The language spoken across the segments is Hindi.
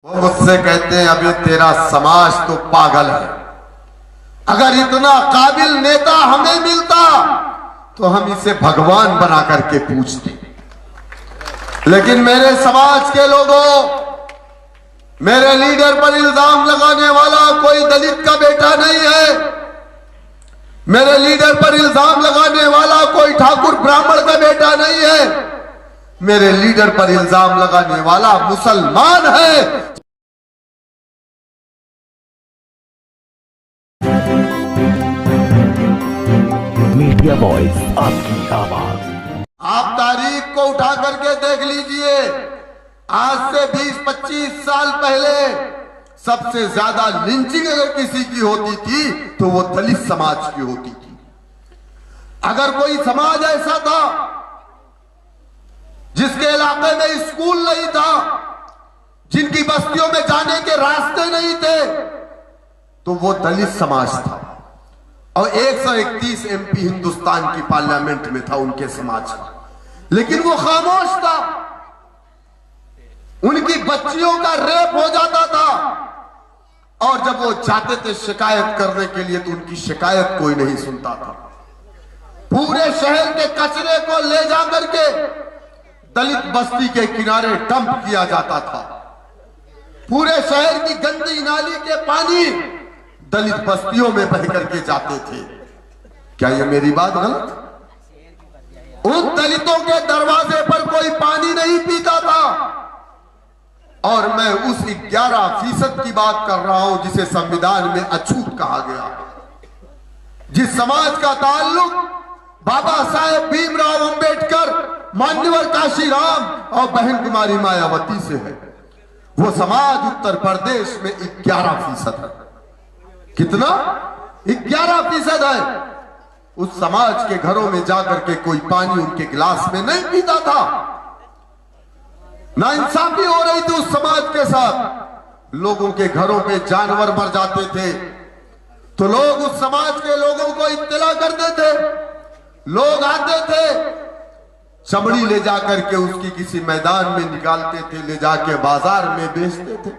वो मुझसे कहते हैं अभी तेरा समाज तो पागल है। अगर इतना काबिल नेता हमें मिलता तो हम इसे भगवान बना करके पूछते। लेकिन मेरे समाज के लोगों, मेरे लीडर पर इल्जाम लगाने वाला कोई दलित का बेटा नहीं है। मेरे लीडर पर इल्जाम लगाने वाला कोई ठाकुर ब्राह्मण का बेटा नहीं है। मेरे लीडर पर इल्जाम लगाने वाला मुसलमान है। मीडिया वॉइस, आपकी आवाज। आप तारीख को उठा करके देख लीजिए। आज से 20-25 साल पहले सबसे ज्यादा लिंचिंग अगर किसी की होती थी तो वो दलित समाज की होती थी। अगर कोई समाज ऐसा था जिसके इलाके में स्कूल नहीं था, जिनकी बस्तियों में जाने के रास्ते नहीं थे, तो वो दलित समाज था। और 131 एमपी हिंदुस्तान की पार्लियामेंट में था उनके समाज का, लेकिन वो खामोश था। उनकी बच्चियों का रेप हो जाता था और जब वो जाते थे शिकायत करने के लिए तो उनकी शिकायत कोई नहीं सुनता था। पूरे शहर के कचरे को ले जाकर के दलित बस्ती के किनारे डंप किया जाता था। पूरे शहर की गंदी नाली के पानी दलित बस्तियों में बह करके जाते थे। क्या ये मेरी बात गलत? उन दलितों के दरवाजे पर कोई पानी नहीं पीता था। और मैं उस 11% की बात कर रहा हूं जिसे संविधान में अछूत कहा गया, जिस समाज का ताल्लुक बाबा साहेब भीमराव अंबेडकर, मान्यवर काशीराम और बहन कुमारी मायावती से है। वो समाज उत्तर प्रदेश में 11% है। कितना? 11% है। उस समाज के घरों में जाकर के कोई पानी उनके गिलास में नहीं पीता था। नाइंसाफी हो रही थी उस समाज के साथ। लोगों के घरों पे जानवर मर जाते थे तो लोग उस समाज के लोगों को इत्तला करते थे। लोग आते थे, चमड़ी ले जाकर के उसकी किसी मैदान में निकालते थे, ले जाके बाजार में बेचते थे।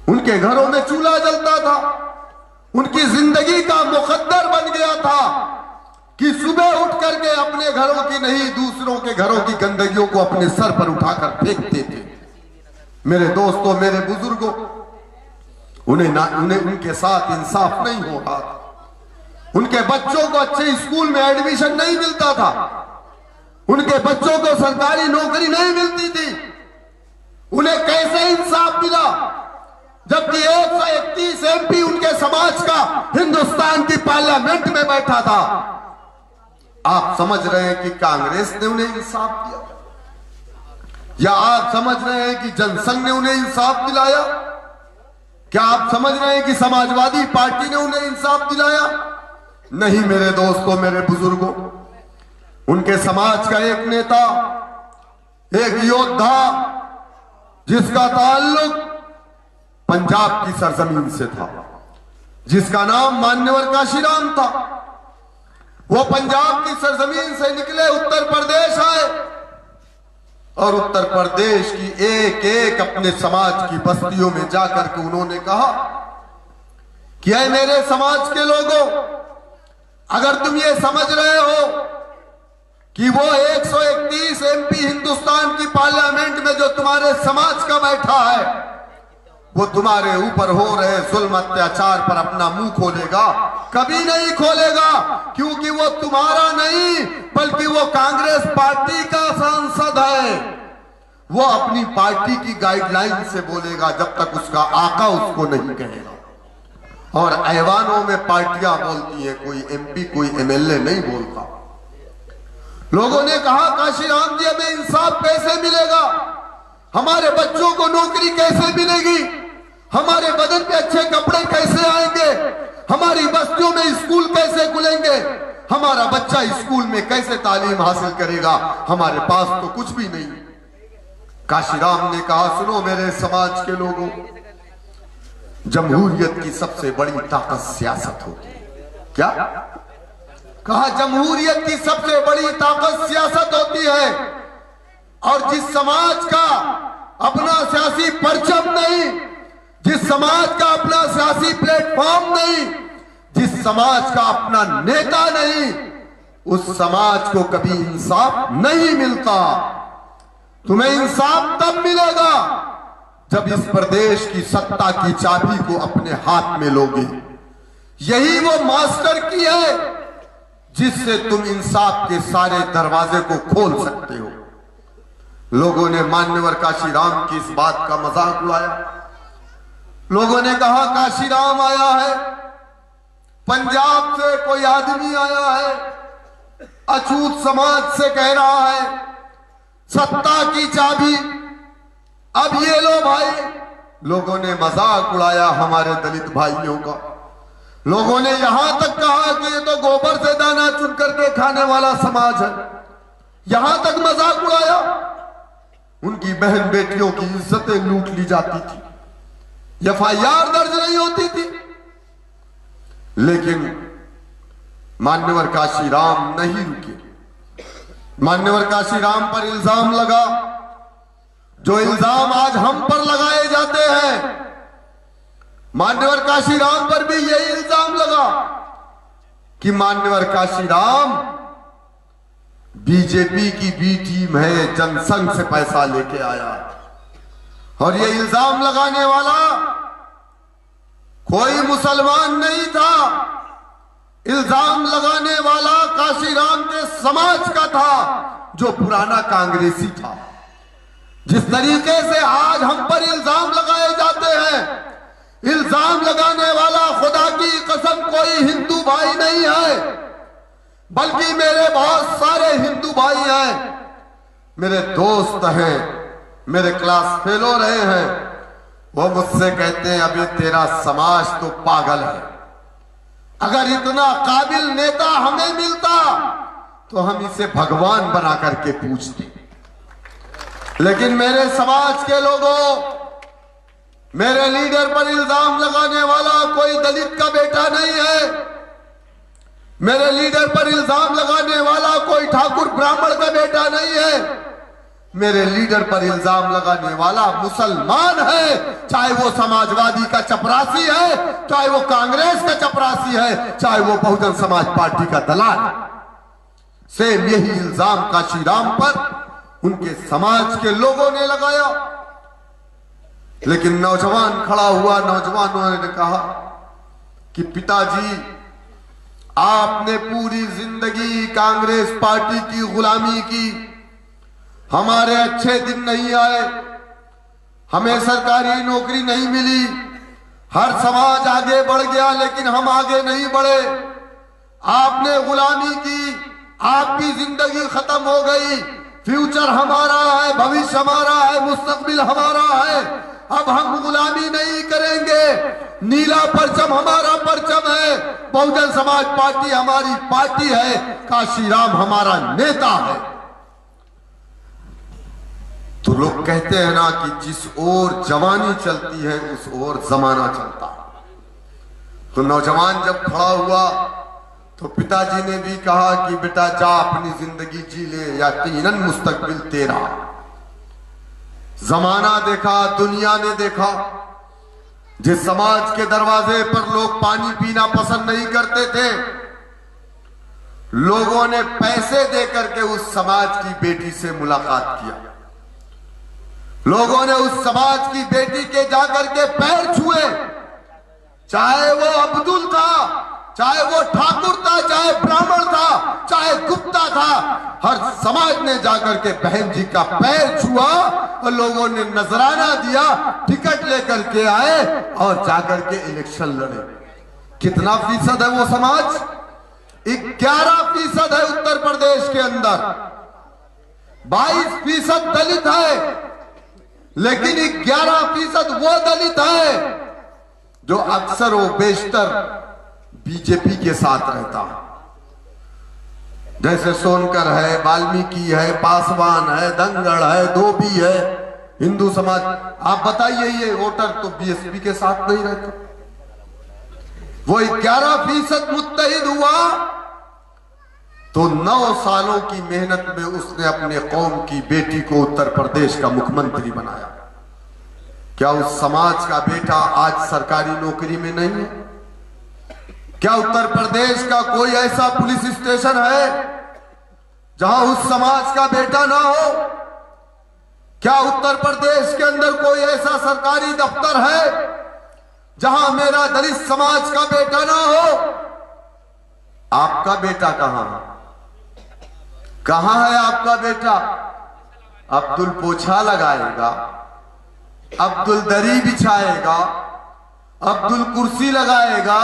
उनके घरों में चूल्हा जलता था। उनकी जिंदगी का मुकद्दर बन गया था कि सुबह उठ करके अपने घरों की नहीं, दूसरों के घरों की गंदगियों को अपने सर पर उठाकर फेंकते थे। मेरे दोस्तों, मेरे बुजुर्गों, उन्हें उनके साथ इंसाफ नहीं हो रहा था। उनके बच्चों को अच्छे स्कूल में एडमिशन नहीं मिलता था। उनके बच्चों को सरकारी नौकरी नहीं मिलती थी। उन्हें कैसे इंसाफ मिला जबकि 131 एमपी उनके समाज का हिंदुस्तान की पार्लियामेंट में बैठा था? आप समझ रहे हैं कि कांग्रेस ने उन्हें इंसाफ दिया, या आप समझ रहे हैं कि जनसंघ ने उन्हें इंसाफ दिलाया? क्या आप समझ रहे हैं कि समाजवादी पार्टी ने उन्हें इंसाफ दिलाया? नहीं मेरे दोस्तों, मेरे बुजुर्गों, उनके समाज का एक नेता, एक योद्धा जिसका ताल्लुक पंजाब की सरजमीन से था, जिसका नाम मान्यवर काशीराम था, वो पंजाब की सरजमीन से निकले उत्तर प्रदेश आए और उत्तर प्रदेश की एक एक अपने समाज की बस्तियों में जाकर के उन्होंने कहा कि ऐ मेरे समाज के लोगों, अगर तुम ये समझ रहे हो कि वो 131 एमपी हिंदुस्तान की पार्लियामेंट में जो तुम्हारे समाज का बैठा है वो तुम्हारे ऊपर हो रहे जुल्म अत्याचार पर अपना मुंह खोलेगा, कभी नहीं खोलेगा, क्योंकि वो तुम्हारा नहीं बल्कि वो कांग्रेस पार्टी का सांसद है। वो अपनी पार्टी की गाइडलाइन से बोलेगा जब तक उसका आका उसको नहीं कहेगा। और ऐवानों में पार्टियां बोलती हैं, कोई एमपी कोई एमएलए नहीं बोलता। लोगों ने कहा काशीराम जी, हमें इंसाफ कैसे मिलेगा? हमारे बच्चों को नौकरी कैसे मिलेगी? हमारे बदन पे अच्छे कपड़े कैसे आएंगे? हमारी बस्तियों में स्कूल कैसे खुलेंगे? हमारा बच्चा स्कूल में कैसे तालीम हासिल करेगा? हमारे पास तो कुछ भी नहीं। काशीराम ने कहा, सुनो मेरे समाज के लोगों, जमहूरियत की सबसे बड़ी ताकत सियासत होती है। क्या कहा? जमहूरियत की सबसे बड़ी ताकत सियासत होती है। और जिस समाज का अपना सियासी परचम नहीं, जिस समाज का अपना सियासी प्लेटफॉर्म नहीं, जिस समाज का अपना नेता नहीं, उस समाज को कभी इंसाफ नहीं मिलता। तुम्हें इंसाफ तब मिलेगा जब इस प्रदेश की सत्ता की चाबी को अपने हाथ में लोगे। यही वो मास्टर की है जिससे तुम इंसाफ के सारे दरवाजे को खोल सकते हो। लोगों ने मान्यवर काशीराम की इस बात का मजाक उड़ाया। लोगों ने कहा काशीराम आया है, पंजाब से कोई आदमी आया है, अछूत समाज से कह रहा है सत्ता की चाबी अब ये लो भाई। लोगों ने मजाक उड़ाया हमारे दलित भाइयों का। लोगों ने यहां तक कहा कि ये तो गोबर से दाना चुन करके खाने वाला समाज है, यहां तक मजाक उड़ाया। उनकी बहन बेटियों की इज्जतें लूट ली जाती थी, एफआईआर दर्ज नहीं होती थी। लेकिन मान्यवर काशीराम नहीं रुके। मान्यवर काशीराम पर इल्जाम लगा, जो इल्जाम आज हम पर लगाए जाते हैं। मान्यवर काशीराम पर भी यही इल्जाम लगा कि मान्यवर काशीराम बीजेपी की बी टीम है, जनसंघ से पैसा लेके आया। और ये इल्जाम लगाने वाला कोई मुसलमान नहीं था, इल्जाम लगाने वाला काशीराम के समाज का था, जो पुराना कांग्रेसी था। जिस तरीके से आज हम पर इल्जाम लगाए जाते हैं, इल्जाम लगाने वाला खुदा की कसम कोई हिंदू भाई नहीं है, बल्कि मेरे बहुत सारे हिंदू भाई हैं, मेरे दोस्त हैं, मेरे क्लास फेलो रहे हैं। वो मुझसे कहते हैं अभी तेरा समाज तो पागल है, अगर इतना काबिल नेता हमें मिलता तो हम इसे भगवान बना करके पूजते। लेकिन मेरे समाज के लोगों, मेरे लीडर पर इल्जाम लगाने वाला कोई दलित का बेटा नहीं है, मेरे लीडर पर इल्जाम लगाने वाला कोई ठाकुर ब्राह्मण का बेटा नहीं है, मेरे लीडर पर इल्जाम लगाने वाला मुसलमान है, चाहे वो समाजवादी का चपरासी है, चाहे वो कांग्रेस का चपरासी है, चाहे वो बहुजन समाज पार्टी का दलाल है। सेम यही इल्जाम काशीराम पर उनके समाज के लोगों ने लगाया। लेकिन नौजवान खड़ा हुआ, नौजवानों ने कहा कि पिताजी आपने पूरी जिंदगी कांग्रेस पार्टी की गुलामी की, हमारे अच्छे दिन नहीं आए, हमें सरकारी नौकरी नहीं मिली, हर समाज आगे बढ़ गया लेकिन हम आगे नहीं बढ़े। आपने गुलामी की, आपकी जिंदगी खत्म हो गई, फ्यूचर हमारा है, भविष्य हमारा है, मुस्तकबिल हमारा है, अब हम गुलामी नहीं करेंगे, नीला परचम हमारा परचम है, बहुजन समाज पार्टी हमारी पार्टी है, काशीराम हमारा नेता है। तो लोग कहते हैं ना कि जिस ओर जवानी चलती है उस ओर जमाना चलता है। तो नौजवान जब खड़ा हुआ तो पिताजी ने भी कहा कि बेटा जा अपनी जिंदगी जी ले, यकीनन मुस्तकबिल तेरा। जमाना देखा, दुनिया ने देखा, जिस समाज के दरवाजे पर लोग पानी पीना पसंद नहीं करते थे, लोगों ने पैसे देकर के उस समाज की बेटी से मुलाकात किया। लोगों ने उस समाज की बेटी के जाकर के पैर छुए, चाहे वो अब्दुल था, चाहे वो ठाकुर था, चाहे ब्राह्मण था, चाहे गुप्ता था, हर समाज ने जाकर के बहन जी का पैर छुआ और लोगों ने नजराना दिया, टिकट लेकर के आए और जाकर के इलेक्शन लड़े। कितना फीसद है वो समाज? 11% है उत्तर प्रदेश के अंदर, 22% दलित है, लेकिन 11% वो दलित है जो अक्सर वो बेशतर बीजेपी के साथ रहता है। जैसे सोनकर है, वाल्मीकि है, पासवान है, दंगड़ है, धोबी है, हिंदू समाज। आप बताइए ये वोटर तो बीएसपी के साथ नहीं रहता। वो 11% मुत्तहिद हुआ तो 9 सालों की मेहनत में उसने अपने कौम की बेटी को उत्तर प्रदेश का मुख्यमंत्री बनाया। क्या उस समाज का बेटा आज सरकारी नौकरी में नहीं है? क्या उत्तर प्रदेश का कोई ऐसा पुलिस स्टेशन है जहां उस समाज का बेटा ना हो? क्या उत्तर प्रदेश के अंदर कोई ऐसा सरकारी दफ्तर है जहां मेरा दलित समाज का बेटा ना हो? आपका बेटा कहां है? कहां है आपका बेटा? अब्दुल पोछा लगाएगा, अब्दुल दरी बिछाएगा, अब्दुल कुर्सी लगाएगा।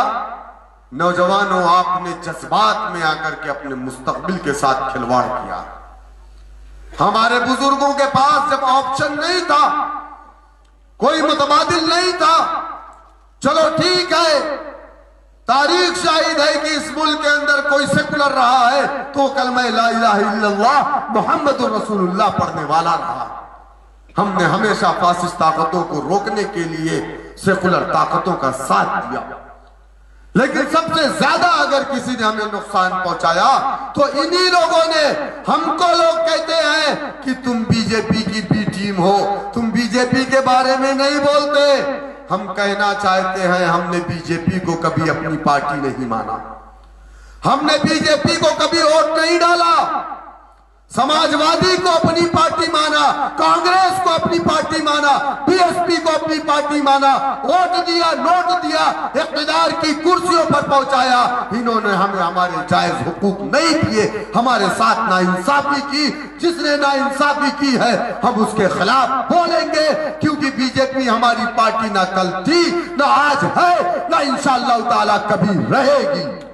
नौजवानों, आपने जज्बात में आकर के अपने मुस्तकबिल के साथ खिलवाड़ किया। हमारे बुजुर्गों के पास जब ऑप्शन नहीं था, कोई मुतबादिल नहीं था, चलो ठीक है, तारीख शाहिद है कि इस मुल्क के अंदर कोई सेकुलर रहा है तो कलमा ला इलाहा इल्लल्लाह मुहम्मदुर रसूलुल्लाह पढ़ने वाला रहा। हमने हमेशा फासिस्ट ताकतों को रोकने के लिए सेकुलर ताकतों का साथ दिया, लेकिन सबसे ज्यादा अगर किसी ने हमें नुकसान पहुंचाया तो इन्हीं लोगों ने। हमको लोग कहते हैं कि तुम बीजेपी की बी टीम हो, तुम बीजेपी के बारे में नहीं बोलते। हम कहना चाहते हैं, हमने बीजेपी को कभी अपनी पार्टी नहीं माना, हमने बीजेपी को कभी वोट नहीं डाला, समाजवादी को अपनी पार्टी माना, कांग्रेस को अपनी पार्टी माना, बीएसपी को अपनी पार्टी माना, वोट दिया, नोट दिया, इख्तिदार की कुर्सियों पर पहुंचाया। इन्होंने हमें हमारे जायज हुकूक नहीं दिए, हमारे साथ नाइंसाफी की। जिसने नाइंसाफी की है हम उसके खिलाफ बोलेंगे, क्योंकि बीजेपी हमारी पार्टी ना कल थी, ना आज है, ना इंशाअल्लाह ताला कभी रहेगी।